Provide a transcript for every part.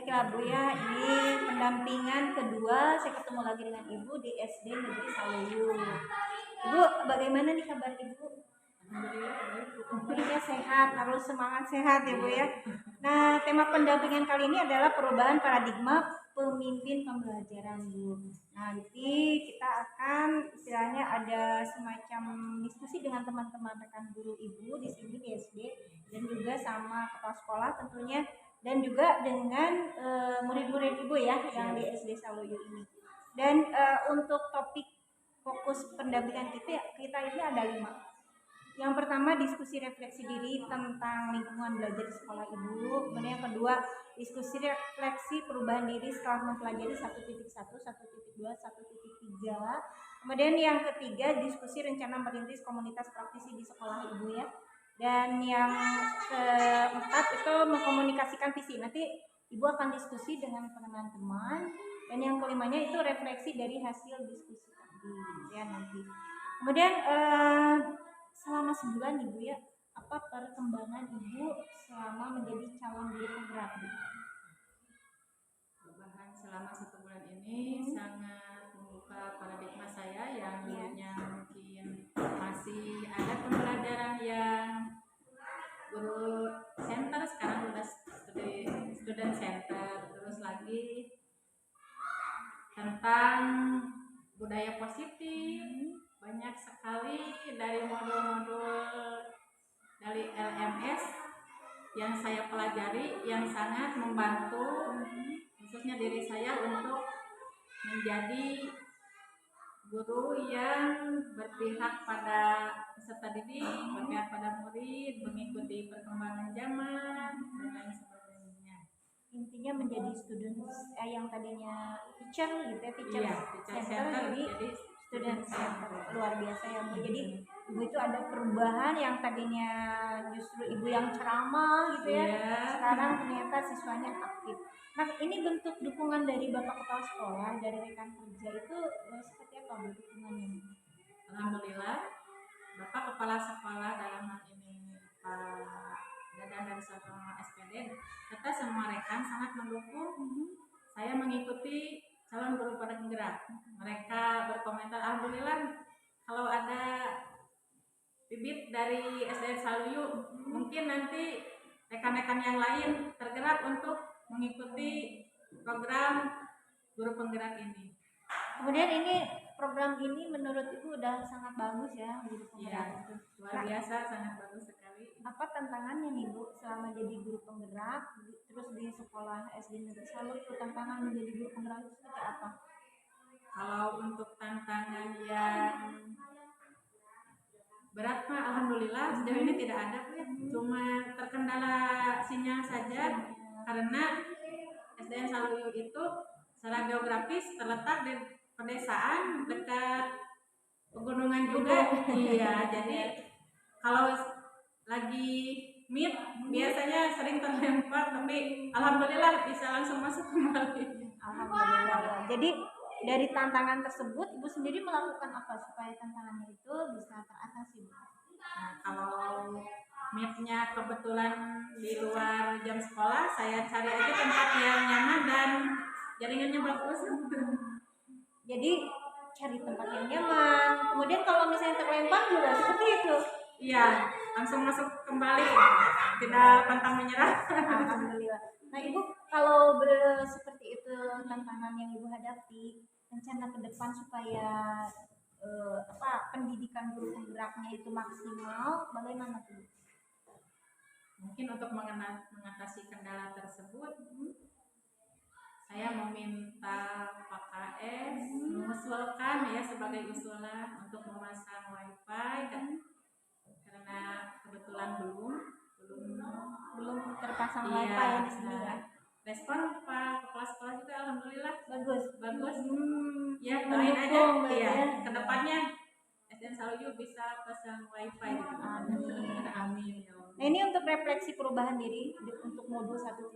baiklah Bu ya, ini pendampingan kedua saya ketemu lagi dengan Ibu di SD Negeri Saluyu. Ibu, bagaimana nih kabar Ibu? Alhamdulillah sehat, harus semangat sehat ya Bu ya. Nah, tema pendampingan kali ini adalah perubahan paradigma pemimpin pembelajaran Bu. Nah, nanti kita akan istilahnya ada semacam diskusi dengan teman-teman rekan guru Ibu di sini di SD dan juga sama kepala sekolah tentunya, dan juga dengan murid-murid Ibu ya yang di SD Saluyu ini. Dan untuk topik fokus pendampingan kita ini ada 5. Yang pertama diskusi refleksi diri tentang lingkungan belajar di sekolah Ibu. Kemudian yang kedua diskusi refleksi perubahan diri setelah mempelajari 1.1, 1.2, 1.3. Kemudian yang ketiga diskusi rencana merintis komunitas praktisi di sekolah Ibu ya. Dan yang keempat itu mengkomunikasikan visi. Nanti Ibu akan diskusi dengan teman-teman. Dan yang kelimanya itu refleksi dari hasil diskusi tadi ya nanti. Kemudian selama sebulan Ibu ya, apa perkembangan Ibu selama menjadi calon guru penggerak? Perubahan selama 1 bulan ini sangat membuka paradigma saya yang dulunya mungkin masih ada pembelajaran yang guru center, sekarang sudah student center. Terus lagi tentang budaya positif, banyak sekali dari modul-modul dari LMS yang saya pelajari yang sangat membantu khususnya diri saya untuk menjadi guru yang berpihak pada peserta didik, berpihak pada murid, mengikuti perkembangan zaman dan lain sebagainya. Intinya menjadi student yang tadinya teacher gitu ya, teacher center jadi student center. Luar biasa ya Bu. Jadi Ibu itu ada perubahan, yang tadinya justru Ibu yang ceramah gitu ya, sekarang ternyata siswanya aktif. Nah, ini bentuk dukungan dari Bapak Kepala Sekolah, dari rekan kerja itu seperti apa Bu dukungannya? Alhamdulillah, Bapak Kepala Sekolah dalam hal ini Pak Dadan dari Sarjana SPD serta semua rekan sangat mendukung saya mengikuti calon guru penggerak. Mereka berkomentar, alhamdulillah kalau ada bibit dari SDN Saluyu, mungkin nanti rekan-rekan yang lain tergerak untuk mengikuti program guru penggerak ini. Kemudian ini program ini menurut Ibu udah sangat bagus ya guru penggerak itu. Luar biasa, sangat bagus sekali. Apa tantangannya nih Bu selama jadi guru penggerak terus di sekolah SD Negeri Saluyu, tantangan menjadi guru penggerak itu seperti apa? Kalau untuk tantangan yang berat mah alhamdulillah sejauh ini tidak ada ya. Cuma terkendala sinyal saja karena SDN Saluyu itu secara geografis terletak di pedesaan dekat pegunungan juga. Iya, jadi kalau lagi meet biasanya sering terlempar, tapi alhamdulillah bisa langsung masuk kembali. Alhamdulillah ya. Jadi dari tantangan tersebut Ibu sendiri melakukan apa supaya tantangannya itu bisa teratasi? Nah, kalau meetnya kebetulan di luar jam sekolah, saya cari aja tempat yang nyaman dan jaringannya bagus. Jadi cari tempat yang nyaman. Kemudian kalau misalnya terlempar juga seperti itu. Iya, langsung masuk kembali, tidak pantang menyerah. Alhamdulillah. Nah Ibu, kalau seperti itu tantangan yang Ibu hadapi, rencana ke depan supaya pendidikan guru penggeraknya itu maksimal, bagaimana tuh? Mungkin untuk mengatasi kendala tersebut, saya meminta Pak KS mengusulkan ya sebagai usulan untuk memasang wifi karena kebetulan belum terpasang wifi ya di sini ya. Respon Pak Kepala Sekolah juga alhamdulillah bagus. Ya, doain aja ya kedepannya SDN Saluyu bisa pasang wifi. Amin. Nah, ini untuk refleksi perubahan diri untuk modul 1.1, 1.2,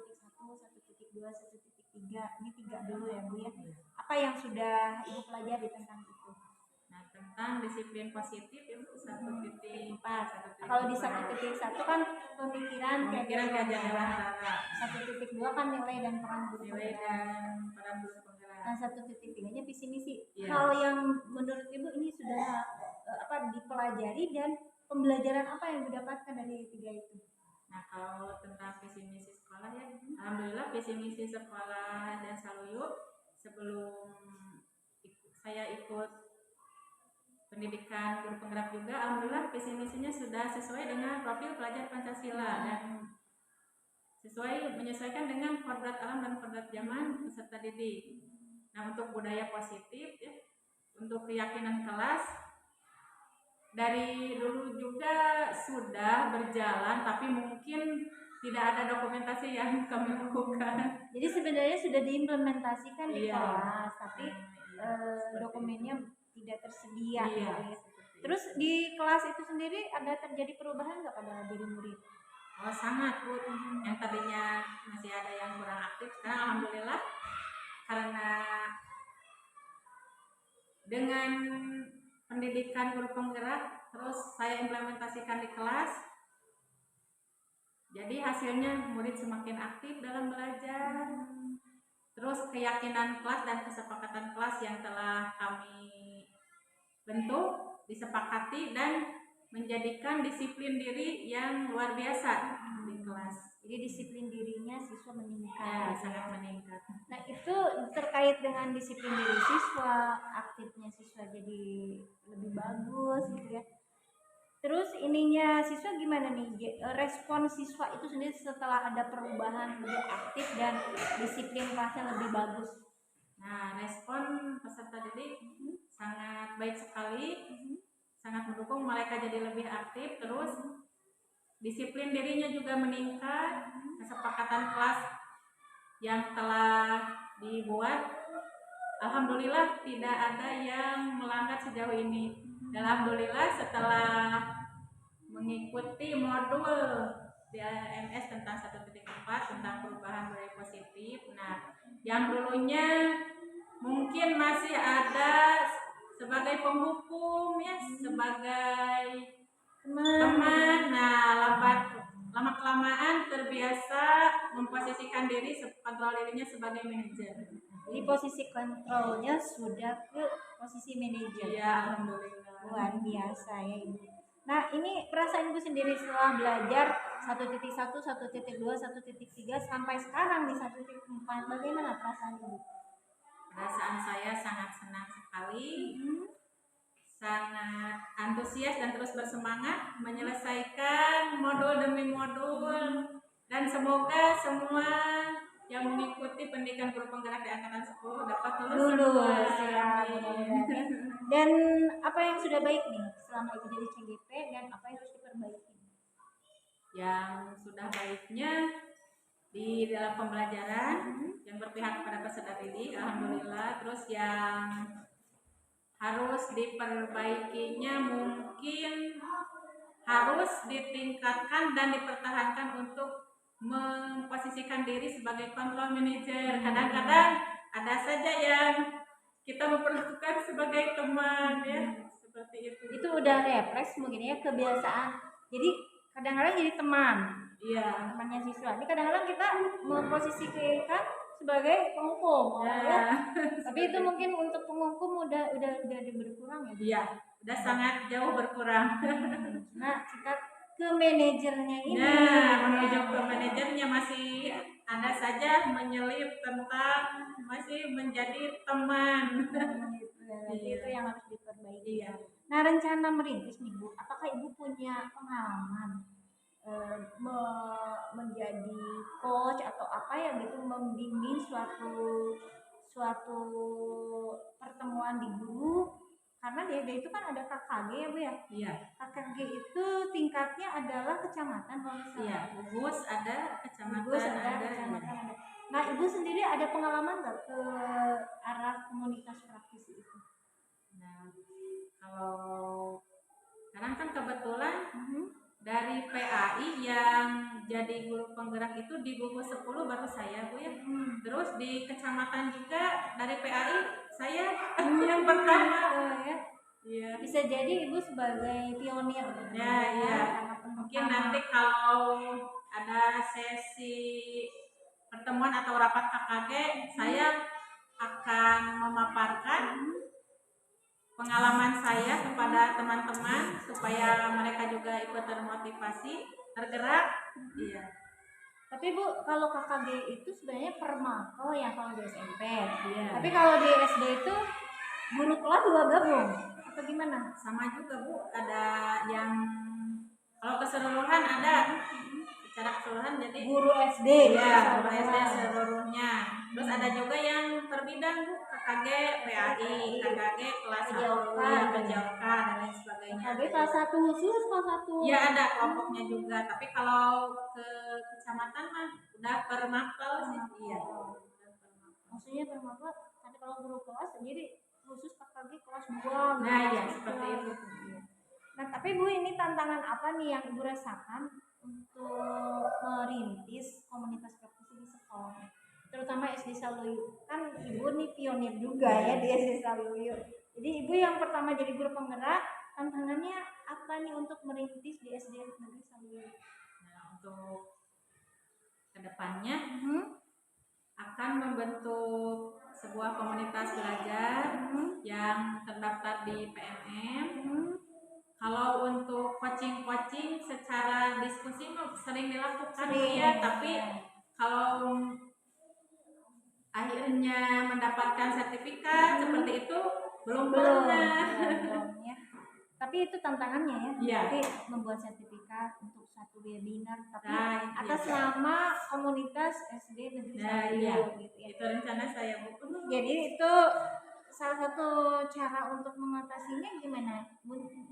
1.3. Ini 3 dulu ya Bu ya. Apa yang sudah Ibu pelajari tentang itu? Nah, tentang disiplin positif ya Bu, 1.4. Kalau di 1.1 kan pemikiran kejadian antara 1.2 kan nilai dan peran guru nilai penggerak. dan peran guru penggerak. Nah 1.3-nya visi misi. Iya. Hal yang menurut Ibu ini sudah dipelajari dan pembelajaran apa yang didapatkan dari 3 itu? Nah kalau tentang visi misi sekolah ya, alhamdulillah visi misi sekolah dan Saluyuk sebelum saya ikut pendidikan guru penggerak juga, alhamdulillah visi misinya sudah sesuai dengan profil pelajar Pancasila dan menyesuaikan dengan kodrat alam dan kodrat zaman peserta didik. Nah untuk budaya positif ya, untuk keyakinan kelas dari dulu juga sudah berjalan, tapi mungkin tidak ada dokumentasi yang kami lakukan. Jadi sebenarnya sudah diimplementasikan di Iya. kelas, tapi dokumennya tidak tersedia. Iya. Terus di kelas itu sendiri ada terjadi perubahan nggak pada diri murid? Oh sangat Bu, yang tadinya masih ada yang kurang aktif, sekarang alhamdulillah karena dengan pendidikan guru penggerak terus saya implementasikan di kelas, jadi hasilnya murid semakin aktif dalam belajar. Terus keyakinan kelas dan kesepakatan kelas yang telah kami bentuk disepakati dan menjadikan disiplin diri yang luar biasa di kelas. Jadi disiplin dirinya siswa Ya, meningkat. sangat meningkat. Nah itu terkait dengan disiplin diri siswa, aktifnya siswa jadi lebih bagus gitu ya. Terus ininya siswa gimana nih? Respon siswa itu sendiri setelah ada perubahan lebih aktif dan disiplin kelasnya lebih bagus. Nah, respon peserta didik sangat baik sekali, sangat mendukung mereka jadi lebih aktif, terus disiplin dirinya juga meningkat, kesepakatan kelas yang telah dibuat, alhamdulillah tidak ada yang melanggar sejauh ini. Alhamdulillah setelah mengikuti modul di AMS tentang 1.4 tentang perubahan budaya positif. Nah, yang dulunya mungkin masih ada sebagai penghukum ya, sebagai teman. Nah, lama kelamaan terbiasa memposisikan diri, kontrol dirinya sebagai manajer. Jadi posisi kontrolnya sudah ke posisi manajer. Ya, alhamdulillah. Luar biasa ya Ibu. Nah ini perasaan Ibu sendiri setelah belajar 1.1, 1.2, 1.3 sampai sekarang di 1.4, bagaimana perasaan Ibu? Perasaan saya sangat senang sekali, sangat antusias dan terus bersemangat menyelesaikan modul demi modul, dan semoga semua yang mengikuti pendidikan guru penggerak di angkatan 10 dapat lulus ya, mudah-mudahan. Dan apa yang sudah baik nih selama Ibu jadi CGP dan apa yang harus diperbaiki? Yang sudah baiknya di dalam pembelajaran yang berpihak kepada peserta didik, alhamdulillah. Terus yang harus diperbaikinya mungkin harus ditingkatkan dan dipertahankan untuk memposisikan diri sebagai kontrol manager. Kadang-kadang ada saja yang kita memperlakukan sebagai teman ya, seperti itu. Itu udah refleks mungkin ya, kebiasaan. Jadi kadang-kadang jadi teman. Iya. Temannya siswa. Ini kadang-kadang kita memposisikan sebagai penghukum. Ya. Tapi itu mungkin untuk penghukum udah berkurang ya. Iya, udah sangat jauh berkurang. Nah, kita ke manajernya ini. Nah, menuju ke manajernya masih ada saja menyelip tentang masih menjadi teman. Jadi itu yang harus diperbaiki. Iya. Nah, rencana merintis nih Bu, apakah Ibu punya pengalaman menjadi coach atau apa ya gitu, membimbing suatu pertemuan di guru? Karena dia itu kan ada KKG ya Bu ya. Iya. KKG itu tingkatnya adalah kecamatan kalau misalnya. Iya, gugus ada, kecamatan gugus ada. Kecamatan ada. Nah Ibu sendiri ada pengalaman nggak ke arah komunitas praktisi itu? Nah, kalau sekarang kan kebetulan dari PAI yang jadi guru penggerak itu di gugus 10 baru saya Bu ya. Terus di kecamatan juga dari PAI saya yang pertama ya. Iya. Bisa jadi ibu sebagai pionir Ya, iya. Mungkin nanti kalau ada sesi pertemuan atau rapat KKG, saya akan memaparkan pengalaman saya kepada teman-teman supaya mereka juga ikut termotivasi, tergerak. Iya. Tapi Bu, kalau KKG itu sebenarnya per mako ya kalau di SMP. Iya. Tapi kalau di SD itu guru kelas juga gabung atau gimana? Sama juga Bu, ada yang kalau keseluruhan ada secara keseluruhan jadi Guru SD ya, guru SD seluruhnya. Terus ada juga yang per bidang Bu, KKG, PAI, KKG kelas 1, PJOK dan lain sebagainya. KKG kelas 1 khusus kelas 1. Iya ada kelompoknya juga, tapi kalau ke kecamatan mah udah per mapel sih. Iya. Maksudnya per mako, tapi kalau guru kelas jadi khusus KKG kelas 2. Nah, iya seperti itu. Nah, tapi Bu, ini tantangan apa nih yang Ibu rasakan untuk merintis komunitas praktisi di sekolah? Terutama SD Saluyu. Kan Ibu nih pionir juga ya di SD Saluyu. Jadi Ibu yang pertama jadi guru penggerak, tantangannya apa nih untuk merintis di SD Negeri Saluyu? Nah, untuk kedepannya akan membentuk sebuah komunitas belajar yang terdaftar di PMM. Kalau untuk coaching secara diskusi sering dilakukan ya, tapi kalau akhirnya mendapatkan sertifikat seperti itu belum pernah. Ya. Tapi itu tantangannya ya. Iya. Jadi membuat sertifikat untuk satu webinar, tapi Nah, atas nama komunitas SD Negeri Saluyu iya. gitu ya. Itu rencana saya Bu. Jadi itu salah satu cara untuk mengatasinya gimana?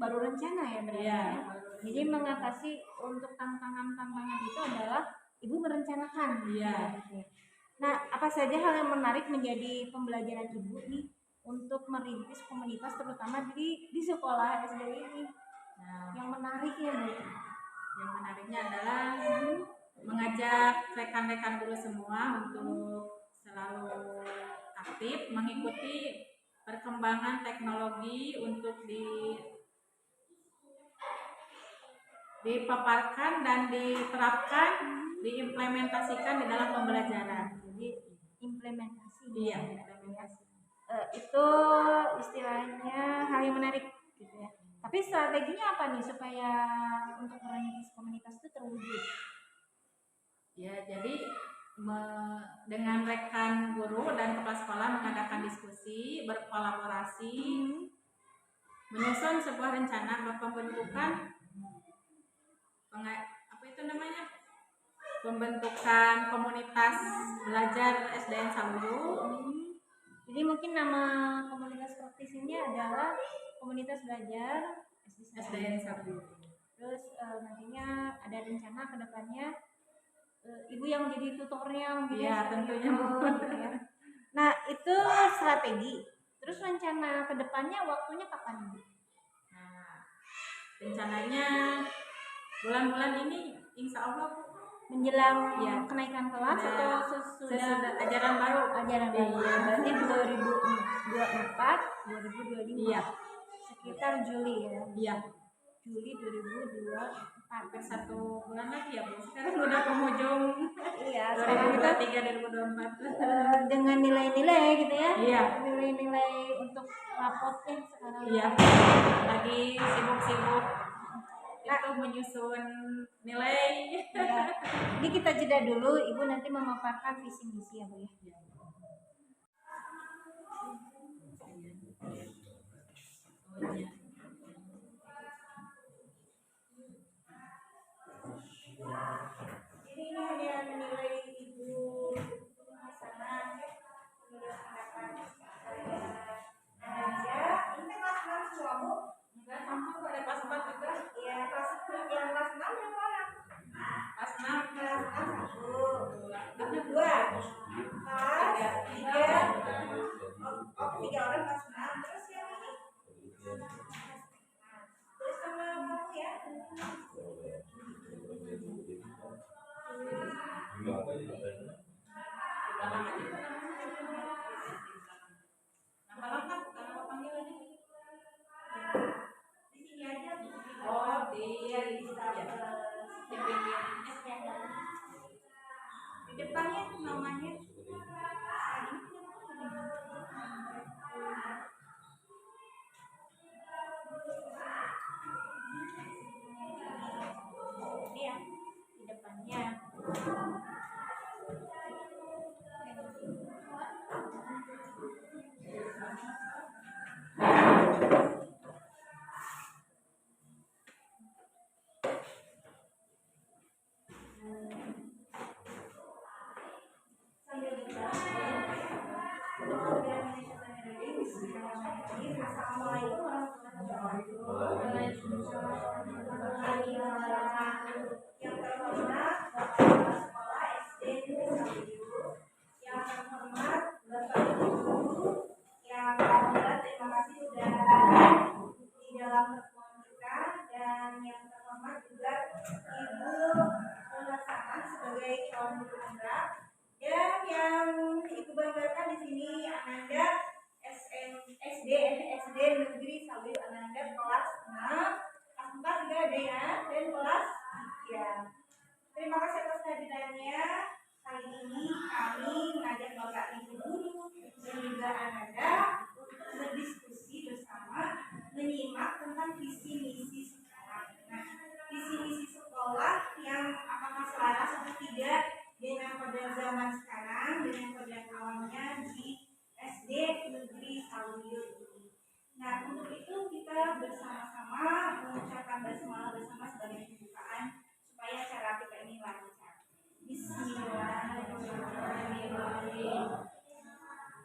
Baru rencana ya berarti. Iya. Ya? Jadi mengatasi untuk tantangan-tantangan itu adalah Ibu merencanakan. Iya. Gitu. Nah, apa saja hal yang menarik menjadi pembelajaran Ibu nih untuk merintis komunitas terutama di sekolah SD ini? Nah, yang menariknya Bu. Yang menariknya adalah mengajak rekan-rekan guru semua untuk selalu aktif mengikuti perkembangan teknologi untuk dipaparkan dan diterapkan, diimplementasikan di dalam pembelajaran. Jadi implementasi. Iya, implementasi. Itu istilahnya hal yang menarik gitu ya. Tapi strateginya apa nih supaya untuk merintis komunitas itu terwujud? Ya, jadi dengan rekan guru dan kepala sekolah mengadakan diskusi, berkolaborasi, menyusun sebuah rencana pembentukan pembentukan komunitas belajar SDN Saluyu. Jadi mungkin nama komunitas praktisinya adalah komunitas belajar SDN Saluyu. Terus nantinya ada rencana ke depannya Ibu yang menjadi tutornya mungkin ya tentunya gitu ya. Nah, itu strategi. Terus rencana ke depannya waktunya kapan Bu? Nah, rencananya bulan-bulan ini insya Allah menjelang ya, kenaikan kelas atau sesudah ajaran baru. Iya, berarti 2024 2025. Iya. Sekitar Juli ya. Iya. Juli 2024. Hampir 1 bulan lagi ya Bu. Sekarang udah penghujung. Iya, 2023 2024. Dengan nilai-nilai gitu ya. Iya. Nilai-nilai untuk rapotnya sekarang. Iya. Lagi sibuk-sibuk itu menyusun nilai. Ya. Jadi kita jeda dulu, Ibu nanti memaparkan visi misi ya Bu ya. Oh iya. Jadi ini hanya menilai Ibu sana menurut pendapat saya aja. Ini kelas 6 semua Bu? Enggak, campur ada kelas 4 juga. Iya, yang kelas 6 berapa orang? Kelas 6. Kelas 6 1, 2, kelas 3. Oh, 3 orang kelas 6. Terus yang ini? Terus sama kamu ya? Nama lengkap, nama panggilannya. sebagai calon guru penggerak. Dan yang Ibu banggakan di sini Ananda SD Negeri Sawi Ananda kelas 6, kelas 4 juga ada ya, dan kelas 3. Terima kasih atas kehadirannya. Kali ini kami mengajak Bapak Ibu guru dan juga Ananda untuk berdiskusi bersama menyimak tentang visi misi sekolah. Nah, visi misi sekolah yang apakah selaras atau tidak dengan pada zaman sekarang, dengan pada awalnya di SD Negeri Sawiyo ini. Nah, untuk itu kita bersama-sama mengucapkan basmalah bersama sebagai pembukaan supaya acara kita ini lancar. Bismillahirrahmanirrahim.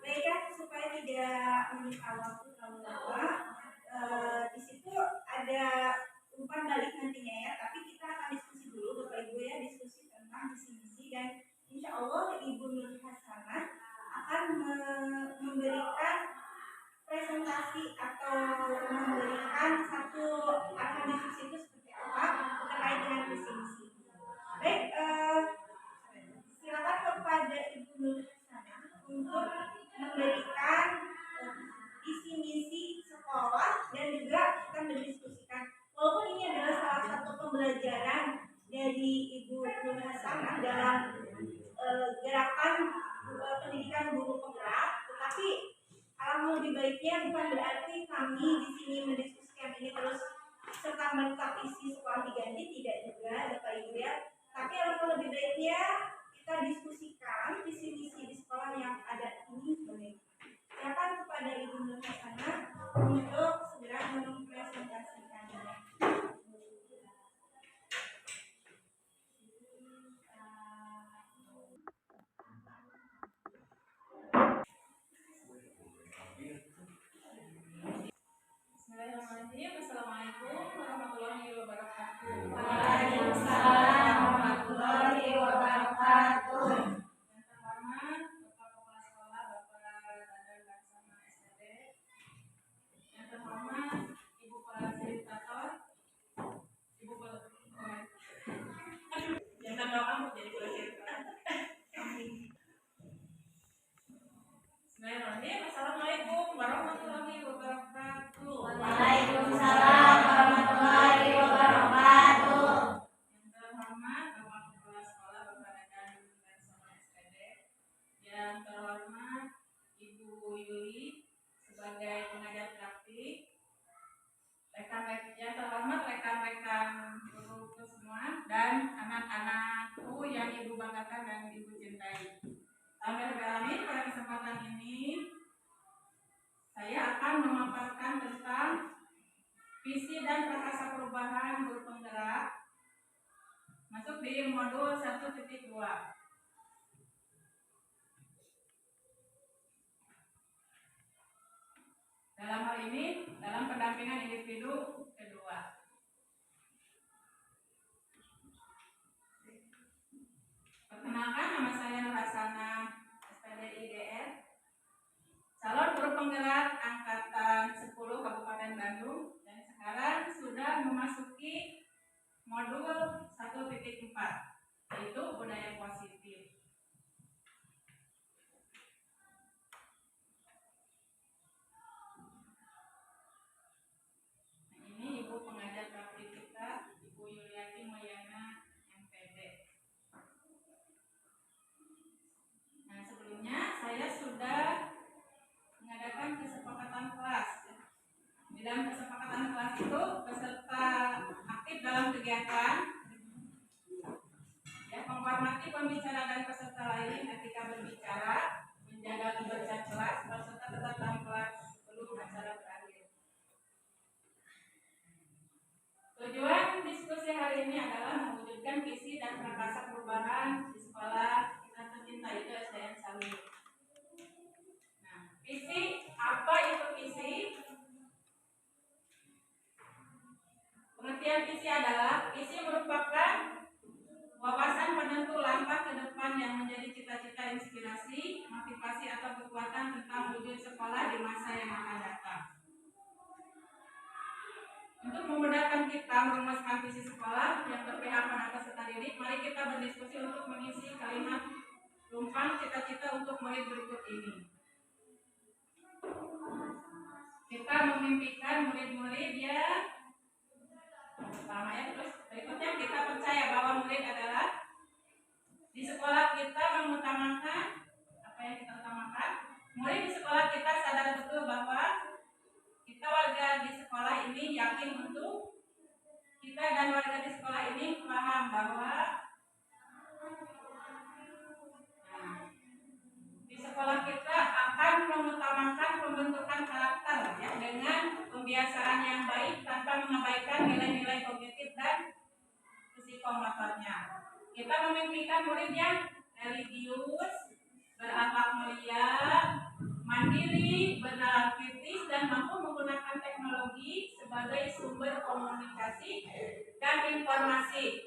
Baik ya, supaya tidak menyita waktu terlalu lama, di situ ada umpan balik nantinya ya. Tapi kita akan diskusi dulu Bapak Ibu ya, diskusi tentang visi-misi, dan insya Allah Ibu Nur Hasanah akan memberikan presentasi atau memberikan satu akan diskusi itu seperti apa terkait dengan visi-misi. Baik, silakan kepada Ibu Nur Hasanah untuk memberikan visi misi sekolah dan juga kita mendiskusikan. Walaupun ini adalah salah satu pembelajaran dari Ibu Nur Hasanah dalam gerakan pendidikan guru penggerak, tetapi alangkah lebih baiknya bukan berarti kami di sini mendiskusikan ini terus serta merta visi sekolah diganti, tidak juga Bapak Ibu ya. Tapi alangkah lebih baiknya kita diskusikan visi misi di sekolah yang ada ini bagaimana. Silakan kepada Ibu Nur Hasanah untuk segera mempresentasikannya. Bismillahirrahmanirrahim. Assalamualaikum warahmatullahi wabarakatuh. Waalaikumsalam warahmatullahi wabarakatuh. Yang terhormat Bapak Kepala Sekolah Bapak Dadan Laksana SPD. Yang terhormat Ibu Fasilitator, Ibu jangan doa untuk jadi fasilitator. Bismillahirrahmanirrahim. Assalamualaikum warahmatullahi wabarakatuh. Waalaikumsalam warahmatullahi wabarakatuh. Yang terhormat Bapak Kepala Sekolah Bapak Dadan Laksana SPD. Yang terhormat Ibu Yuli sebagai pengajar praktik. Yang terhormat rekan-rekan guruku semua dan anak-anakku yang Ibu banggakan dan Ibu cintai. Alhamdulillah, pada kesempatan ini saya akan memaparkan tentang visi dan prakasa perubahan guru penggerak masuk di modul 1.2. Dalam hal ini, dalam pendampingan individu kedua. Perkenalkan, nama saya Nur Hasanah, SPD IDR, calon guru penggerak angkatan 10 Kabupaten Bandung, dan sekarang sudah memasuki modul 1.4, yaitu budaya positif. Nah, ini Ibu pengajar praktik kita, Ibu Yuliati Moyana, MPD. Nah, sebelumnya saya sudah mengadakan kesepakatan kelas. Di dalam kesepakatan kelas itu peserta aktif dalam kegiatan ya, menghormati pembicara dan peserta lain ketika berbicara, menjaga kebersihan kelas, peserta tetap dalam kelas sebelum acara berakhir. Tujuan diskusi hari ini adalah mewujudkan visi dan prakasa perubahan di sekolah kita tercinta, itu SDN Sawiyo. Nah, visi, apa itu visi? Pengertian visi adalah, visi merupakan wawasan penentu langkah ke depan yang menjadi cita-cita, inspirasi, motivasi atau kekuatan tentang wujud sekolah di masa yang akan datang. Untuk memudahkan kita merumuskan visi sekolah yang berpihak pada peserta didik, mari kita berdiskusi untuk mengisi murid berikut ini. Kita memimpikan murid-murid yang pertama ya, terus berikutnya kita percaya bahwa murid adalah di sekolah kita mengutamakan apa yang kita utamakan. Murid di sekolah kita sadar betul bahwa kita warga di sekolah ini yakin untuk kita dan warga di sekolah ini paham bahwa di sekolah kita akan mengutamakan pembentukan karakter ya, dengan pembiasaan yang baik tanpa mengabaikan nilai-nilai kognitif dan psikomotornya. Kita memimpikan murid yang religius, berakhlak mulia, mandiri, bernalar kritis, dan mampu menggunakan teknologi sebagai sumber komunikasi dan informasi,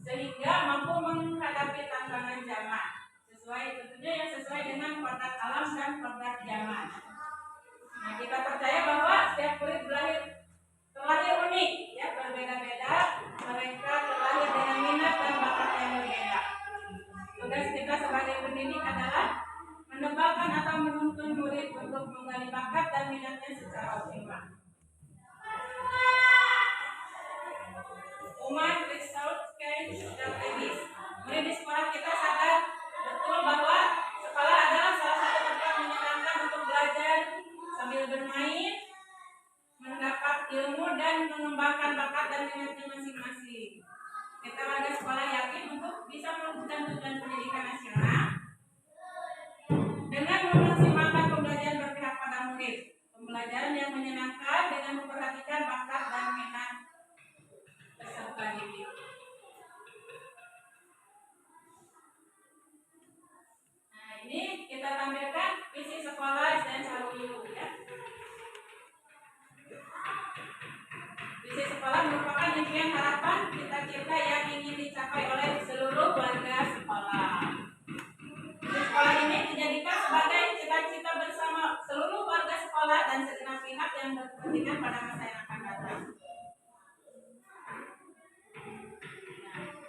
sehingga mampu menghadapi tantangan zaman tentunya yang sesuai dengan kodrat alam dan kodrat zaman. Nah, kita percaya bahwa setiap murid terlahir unik ya, berbeda-beda. Mereka terlahir dengan minat dan bakat yang berbeda. Tugas kita sebagai pendidik adalah menembakkan atau menuntun murid untuk menggali bakat dan minatnya secara optimal. Umat Research Case Strategis. Murid di sekolah kita sadar betul bahwa sekolah adalah salah satu tempat menyenangkan untuk belajar sambil bermain, mendapat ilmu dan mengembangkan bakat dan minatnya masing-masing. Kita warga sekolah yakin untuk bisa mewujudkan tujuan pendidikan nasional dengan memaksimalkan pembelajaran berpihak pada murid, pembelajaran yang menyenangkan dengan memperhatikan bakat dan minat peserta didik. Nah, ini kita tampilkan visi sekolah SDN Saluyu ya. Visi sekolah merupakan impian, harapan, cita-cita yang ingin dicapai oleh seluruh warga sekolah. Visi sekolah ini dijadikan sebagai cita-cita bersama seluruh warga sekolah dan segenap pihak yang berkepentingan pada masa yang akan datang.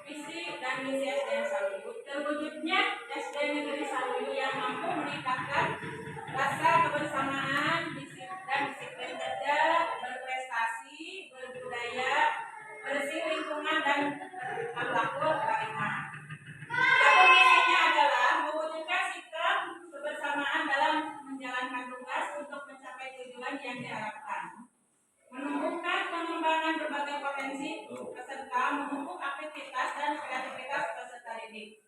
Visi dan misi SDN Saluyu. Terwujudnya SDN Negeri Saluyu yang mampu meningkatkan rasa kebersamaan dan disiplin kerja, berprestasi, berbudaya, bersih lingkungan dan berakhlakul karimah. Adapun misinya adalah mewujudkan sikap kebersamaan dalam menjalankan tugas untuk mencapai tujuan yang diharapkan. Menumbuhkan pengembangan berbagai potensi peserta, memupuk aktivitas dan kreativitas peserta didik.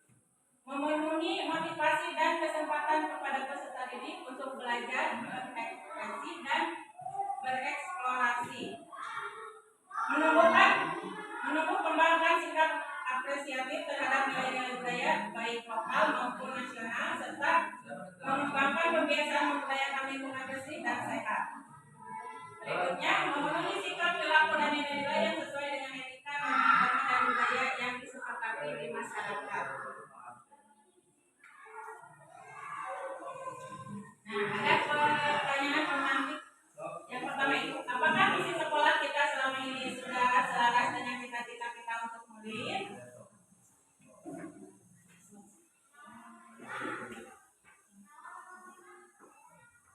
Memenuhi motivasi dan kesempatan kepada peserta didik untuk belajar, berekspresi dan bereksplorasi. Menumbuh kembangkan sikap apresiatif terhadap nilai-nilai budaya baik lokal maupun nasional, serta mengembangkan kebiasaan membudayakan lingkungan bersih dan sehat. Berikutnya, memenuhi sikap perilaku dan nilai-nilai yang sesuai dengan etika, agama dan budaya yang disepakati di masyarakat. Nah, ada pertanyaan pemantik. Yang pertama itu, apakah visi sekolah kita selama ini sudah selaras dengan cita-cita kita untuk murid?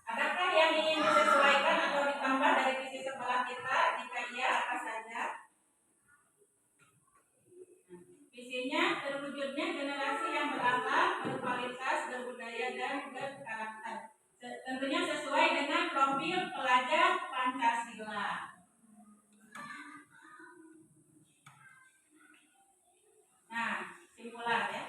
Adakah yang ingin disesuaikan atau ditambah dari visi sekolah kita? Jika iya, apa saja? Visinya terwujudnya generasi yang berakhlak, berkualitas, berbudaya dan berkarakter. Tentunya sesuai dengan profil pelajar Pancasila. Nah, simpulan ya.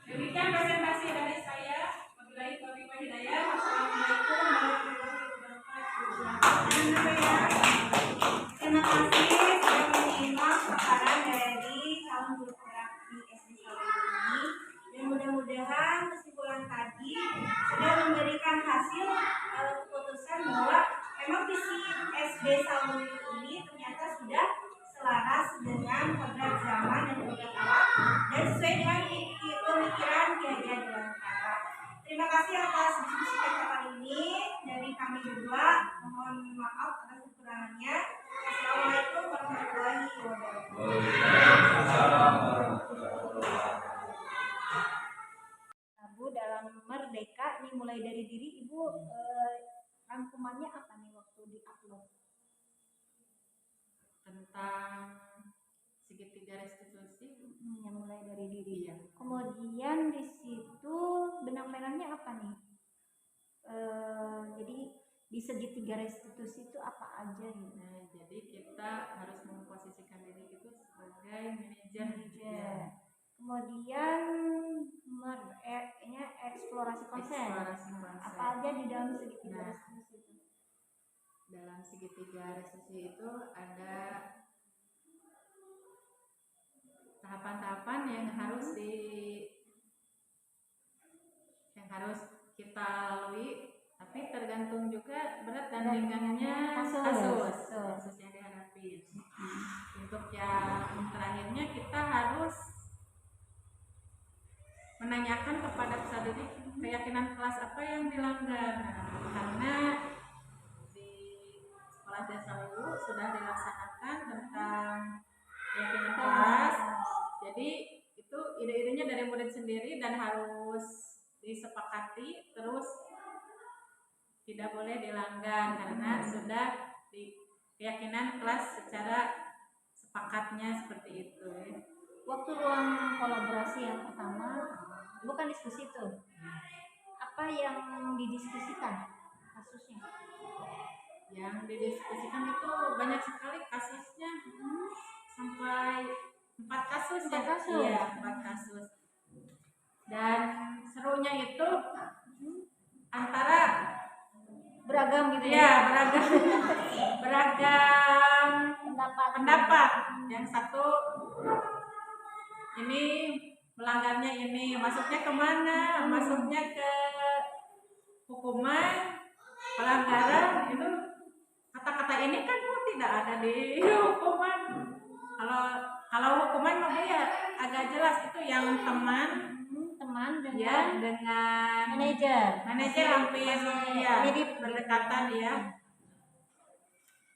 Demikian presentasi dari saya. Wabillahi taufiq wal hidayah. Wassalamualaikum warahmatullahi wabarakatuh. Terima kasih sudah menyimak paparan dari calon guru penggerak di SD Saluyu ini, dan mudah-mudahan kesimpulan tadi sudah memberikan hasil keputusan bahwa memang visi SD Saluyu ini ternyata sudah selaras dengan kodrat zaman dan kodrat alam dan sesuai dengan pemikiran Ki Haji Dewantara. Terima kasih atas diskusi kita kali ini dari kami berdua. Mohon maaf atas kekurangannya. Assalamualaikum warahmatullahi wabarakatuh. Bu, dalam Merdeka nih mulai dari diri Ibu, rangkumannya apa nih waktu di upload? Tentang segitiga restitusi. Yang mulai dari diri. Iya. Kemudian di situ benang merahnya apa nih? Jadi di segitiga restitusi itu apa aja nih? Nah, jadi kita harus memposisikan diri itu sebagai manajer. Kemudian eksplorasi konsep. Apa aja di dalam segitiga restitusi itu? Dalam segitiga restitusi itu ada tahapan-tahapan yang harus kita lalui, tapi tergantung juga berat dan ringannya kasus yang dihadapi. Untuk yang terakhirnya kita harus menanyakan kepada peserta didik keyakinan kelas apa yang dilanggar, karena di sekolah dasar dulu sudah dilaksanakan tentang keyakinan kelas. Jadi itu ide-idenya dari murid sendiri dan harus disepakati, terus tidak boleh dilanggar karena sudah di keyakinan kelas secara sepakatnya seperti itu. Waktu ruang kolaborasi yang pertama bukan diskusi tuh, apa yang didiskusikan kasusnya? Yang didiskusikan itu banyak sekali kasusnya, sampai 4 kasus. Iya, 4 kasus. Dan serunya itu antara beragam gitu ya, beragam pendapat. Yang satu ini melanggarnya ini, masuknya kemana? Masuknya ke hukuman, pelanggaran itu kata-kata ini kan tidak ada di hukuman. Kalau hukuman mah ya agak jelas, itu yang teman dengan ya, dengan manajer hampir ya berdekatan ya.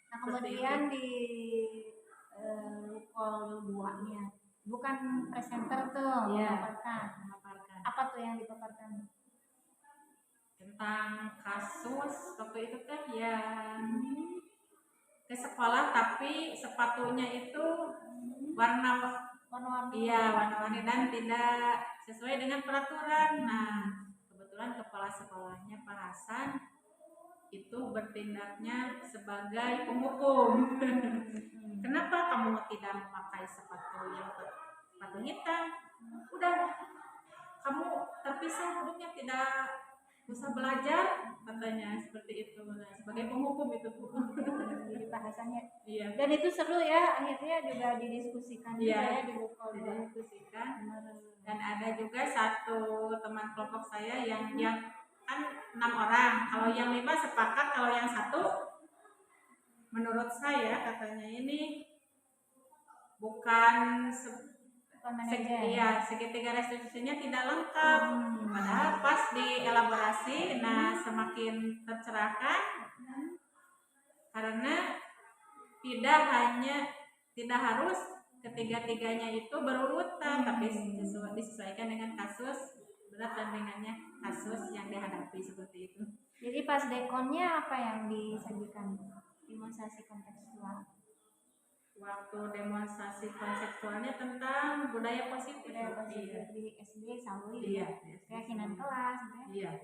Nah kemudian di call 2-nya bukan presenter tuh memaparkan. Apa tuh yang dipaparkan? Tentang kasus waktu itu teh yang ke sekolah tapi sepatunya itu warna-warni dan tidak sesuai dengan peraturan. Nah, kebetulan kepala sekolahnya Pak Hasan itu bertindaknya sebagai penghukum. Kenapa kamu tidak memakai sepatu hitam? Udah, kamu terpisah, duduknya tidak usah belajar, katanya seperti itu. Nah, sebagai penghukum itu jadi bahasannya. Iya. Dan itu seru ya, akhirnya juga didiskusikan juga ya didiskusikan. Dan ada juga satu teman kelompok saya yang kan 6 orang, kalau yang 5 sepakat, kalau yang 1 menurut saya katanya ini bukan segitiga restitusinya tidak lengkap. Padahal pas dielaborasi, nah semakin tercerahkan karena tidak harus ketiga-tiganya itu berurutan, tapi disesuaikan dengan kasus berat dan ringannya kasus yang dihadapi seperti itu. Jadi pas dekonnya apa yang disajikan? Demonstrasi kontekstual. Waktu demonstrasi konseptualnya tentang budaya positif. Di SD selalu keyakinan kelas gitu ya.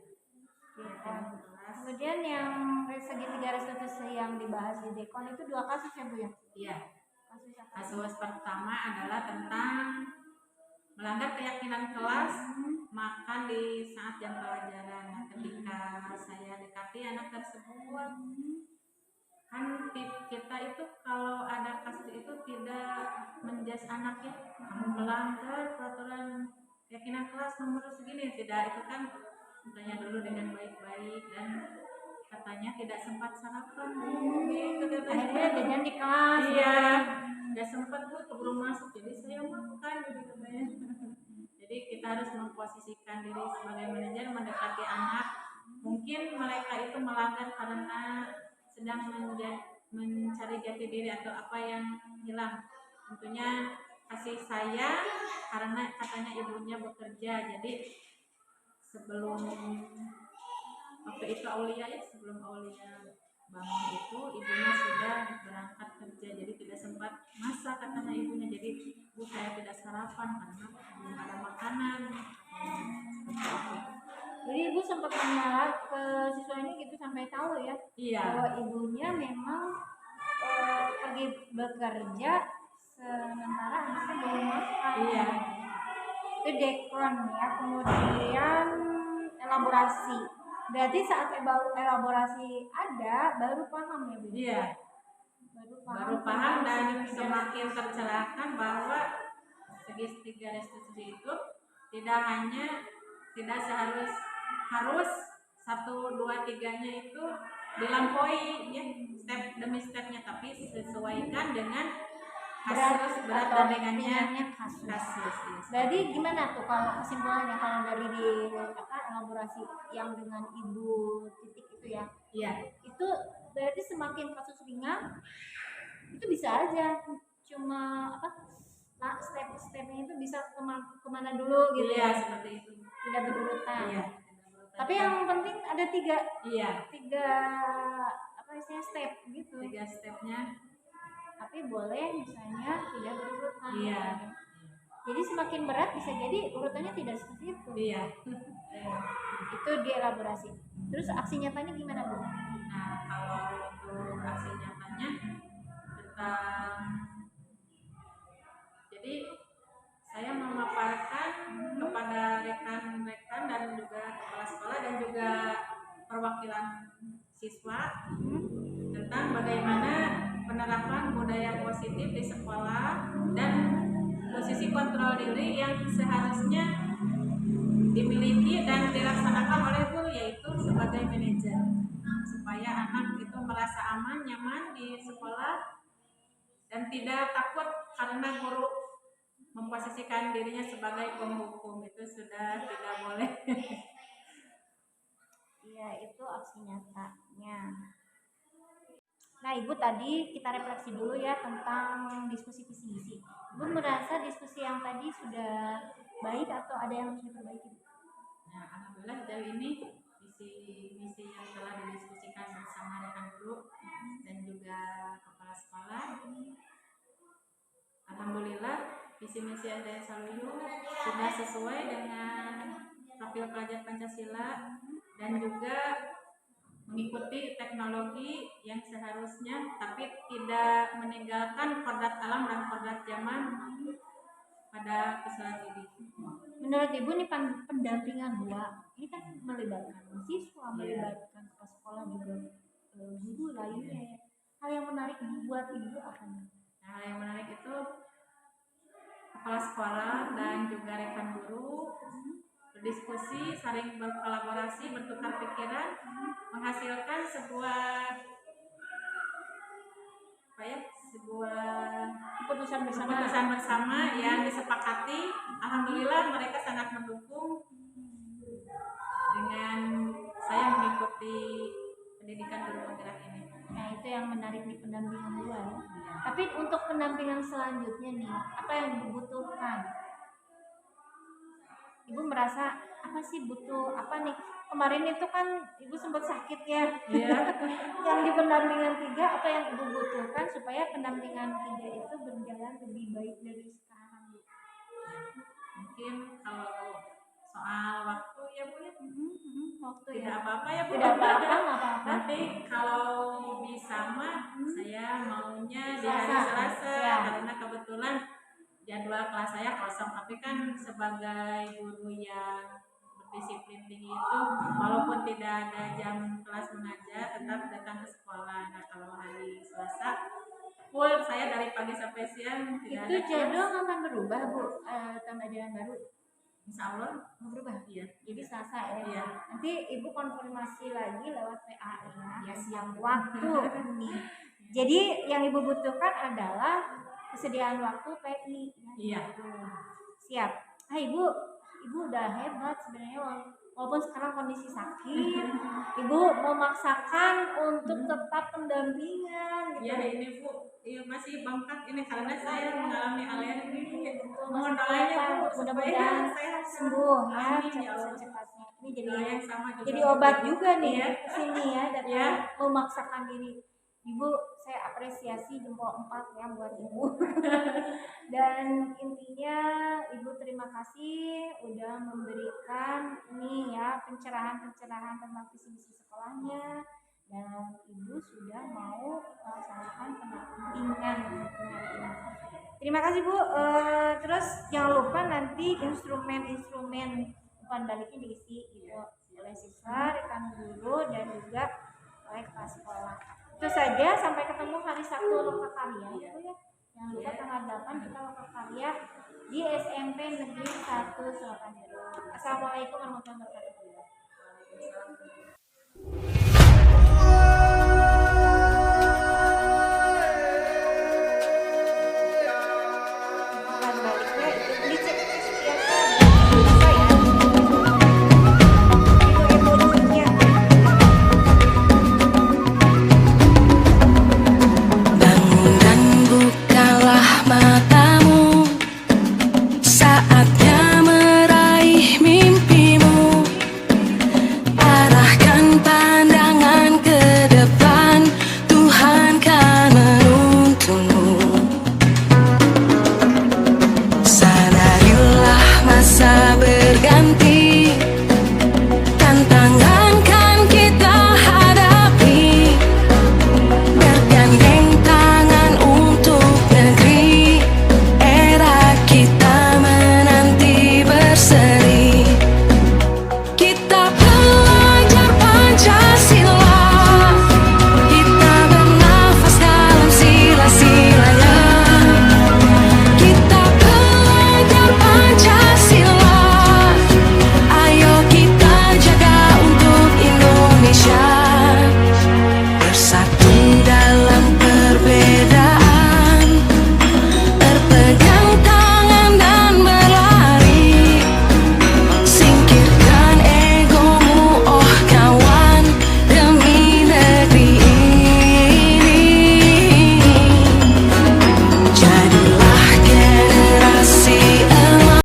Kemudian yang segitiga restitusi yang dibahas di dekon itu 2 kasus ya Bu ya? Iya. Kasus pertama adalah tentang melanggar keyakinan kelas makan di saat jam pelajaran. Nah, ketika saya dekati anak tersebut, kan kita itu kalau ada kasus itu tidak menjudge anaknya, kamu melanggar peraturan keyakinan kelas nomor segini, tidak, itu kan tanya dulu dengan baik-baik dan katanya tidak sempat sarapan gitu. Akhirnya jajan di kelas. Iya. nggak sempat Bu, keburu masuk, jadi saya makan gitu katanya. Jadi kita harus memposisikan diri sebagai manajer mendekati anak. Mungkin mereka itu melanggar karena sedang mencari jati diri atau apa yang hilang. Tentunya kasih sayang karena katanya ibunya bekerja. Jadi sebelum waktu itu Aulia ya, sebelum Aulia bangun itu ibunya sudah berangkat kerja, jadi tidak sempat masak katanya ibunya. Jadi Bu, saya tidak sarapan karena belum ada makanan. Jadi ibu sempat menolak ke siswanya gitu sampai tahu ya Iya. bahwa ibunya memang pergi bekerja sementara anaknya belum makan. Iya. Itu dekon ya, kemudian elaborasi. Berarti saat elaborasi ada baru paham ya Bu? Iya. Baru paham dan semakin tercerahkan bahwa segitiga restitusi itu tidak harus 1, 2, 3-nya itu dilampaui ya, step demi stepnya, tapi sesuaikan dengan berat dan ringannya kasus. Yes. Berarti gimana tuh kalau kesimpulannya kalau dari elaborasi yang dengan ibu titik itu ya? Iya. Itu berarti semakin kasus ringan itu bisa aja cuma step-stepnya itu bisa kemana dulu gitu. Iya, seperti itu. Tidak berurutan. Iya. Tapi yang penting ada 3. Iya. 3 step gitu. 3 stepnya. Tapi boleh misalnya tidak berurutan. Iya. Jadi semakin berat bisa jadi urutannya tidak seperti itu. Iya. Itu dielaborasi. Terus aksi nyatanya gimana Bu? Nah, kalau untuk aksi nyatanya jadi saya memaparkan kepada rekan-rekan dan juga kepala sekolah dan juga perwakilan siswa tentang bagaimana penerapan budaya positif di sekolah dan posisi kontrol diri yang seharusnya dimiliki dan dilaksanakan oleh guru, yaitu sebagai manajer, supaya anak itu merasa aman, nyaman di sekolah dan tidak takut karena guru memposisikan dirinya sebagai penghukum. Itu sudah tidak boleh. Iya, itu aksi nyatanya. Nah, Ibu tadi kita refleksi dulu ya tentang diskusi visi misi. Ibu merasa diskusi yang tadi sudah baik atau ada yang harus diperbaiki? Nah, alhamdulillah sejauh ini visi misi yang telah didiskusikan bersama rekan guru dan juga kepala sekolah, alhamdulillah visi misi SD Saluyu sudah sesuai dengan profil pelajar Pancasila dan juga mengikuti teknologi yang seharusnya, tapi tidak meninggalkan kodrat alam dan kodrat zaman pada kesalahan ini. Menurut Ibu nih pendampingan ini kan melibatkan siswa, melibatkan kepala sekolah juga guru lainnya ya. Hal yang menarik buat Ibu apa nih? Hal yang menarik itu kepala sekolah dan juga rekan guru berdiskusi, saling berkolaborasi, bertukar pikiran, menghasilkan sebuah keputusan bersama yang disepakati. Alhamdulillah mereka sangat mendukung dengan saya mengikuti pendidikan guru penggerak ini. Nah, itu yang menarik di pendampingan ya. Tapi untuk pendampingan selanjutnya nih, apa yang dibutuhkan? Ibu merasa apa sih butuh apa nih? Kemarin itu kan Ibu sempat sakit ya. Iya. Yang di pendampingan 3 apa yang Ibu butuhkan supaya pendampingan 3 itu berjalan lebih baik dari sekarang? Mungkin kalau soal waktu ya Bu ya. Waktu tidak ya. apa-apa ya Bu. Tidak apa-apa. Nanti kalau bisa mah saya maunya di hari Selasa ya. Karena kebetulan jadwal kelas saya kosong, tapi kan sebagai guru yang berdisiplin tinggi itu walaupun tidak ada jam kelas mengajar tetap datang ke sekolah. Nah, kalau hari Selasa full saya dari pagi sampai siang tidak itu ada jadwal akan berubah Bu, tambah jalan baru insya Allah berubah. Iya. Jadi Selasa ya. Iya. Nanti Ibu konfirmasi lagi lewat PA ya. Siang waktu nih. Jadi yang Ibu butuhkan adalah kesediaan waktu PI ya. Iya. Gitu. Siap. Ah ibu udah hebat sebenarnya walaupun sekarang kondisi sakit, ibu memaksakan untuk tetap pendampingan gitu. Ya ini Bu, iya masih bangkat ini karena saya mengalami alergi. Betul, Mohon masih doanya kelihatan. Bu, Mudah-mudahan saya sembuh ya Amin ya Allah. secepatnya. Ini jadi Yang sama juga jadi obat Bu. juga nih Iya. kesini ya, datang Iya. memaksakan diri. Ibu, saya apresiasi jempol 4 ya buat ibu. Dan intinya ibu terima kasih udah memberikan ini ya pencerahan-pencerahan tentang visi misi sekolahnya, dan ibu sudah mau melaksanakan pendampingan hari ini. Terima kasih Bu. Terus jangan lupa nanti instrumen-instrumen umpan baliknya diisi gitu oleh siswa, rekan guru, dan juga oleh kepala sekolah. Itu saja, sampai ketemu hari Sabtu Lokakarya ya Bu ya. Jangan lupa tanggal 8 kita Lokakarya di SMP Negeri 1 Surabaya. Assalamualaikum warahmatullahi wabarakatuh.